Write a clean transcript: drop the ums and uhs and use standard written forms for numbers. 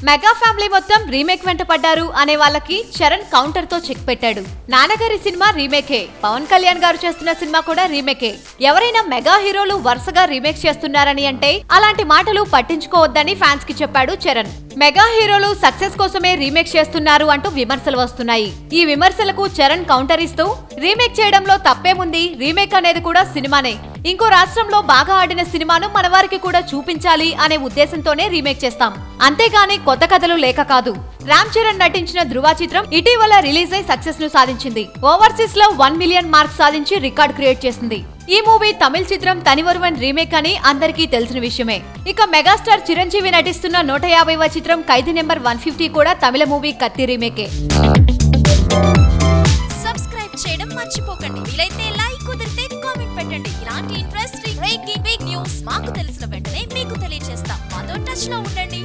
Mega family మొత్తం remake వెంట పడ్డారు అనే వాళ్ళకి చరణ్ కౌంటర్ తో చెక్ పెట్టాడు. నాన్నగారి సినిమా రీమేకే, పవన్ కళ్యాణ్ గారు చేస్తున్న సినిమా కూడా రీమేకే. ఎవరైనా మెగా హీరోలు వరుసగా రీమేక్ చేస్తున్నారని అంటే అలాంటి మాటలు పట్టించుకోవద్దని ఫ్యాన్స్ కి చెప్పాడు చరణ్. మెగా హీరోలు సక్సెస్ కోసమే రీమేక్ చేస్తున్నారు అంటూ విమర్శలు వస్తున్నాయి. ఈ విమర్శలకు చరణ్ కౌంటర్ ఇస్తూ రీమేక్ చేయడంలో తప్పేముంది, రీమేక్ అనేది కూడా సినిమానే. ఇంకో రాష్ట్రంలో బాగా ఆడిన సినిమాను మన వారికి కూడా చూపించాలి అనే ఉద్దేశంతోనే రీమేక్ చేస్తాం, అంతేగాని కొత్త కథలు లేక కాదు. రామ్ చరణ్ నటించిన ధృవ చిత్రం ఇటీవల రిలీజ్ అయి సక్సెస్ ను సాధించింది. ఓవర్సీస్ లో 1 మిలియన్ మార్క్ సాధించి రికార్డ్ క్రియేట్ చేసింది. ఈ మూవీ తమిళ చిత్రం తనివరువన్ రీమేక్ అని అందరికీ తెలిసిన విషయమే. ఇక మెగాస్టార్ చిరంజీవి నటిస్తున్న 150వ చిత్రం ఖైదీ నెంబర్ 150 కూడా తమిళ మూవీ కత్తి రీమేకే. సబ్స్క్రైబ్ చేయడం మర్చిపోకండి. వీలైతే లైక్, కుదిరితే కామెంట్ పెట్టండి. ఇలాంటి ఇంట్రెస్టింగ్ బ్రేకింగ్ బిగ్ న్యూస్ మాకు తెలిసిన వెంటనే మీకు తెలియజేస్తాం. మాతో టచ్ లో ఉండండి.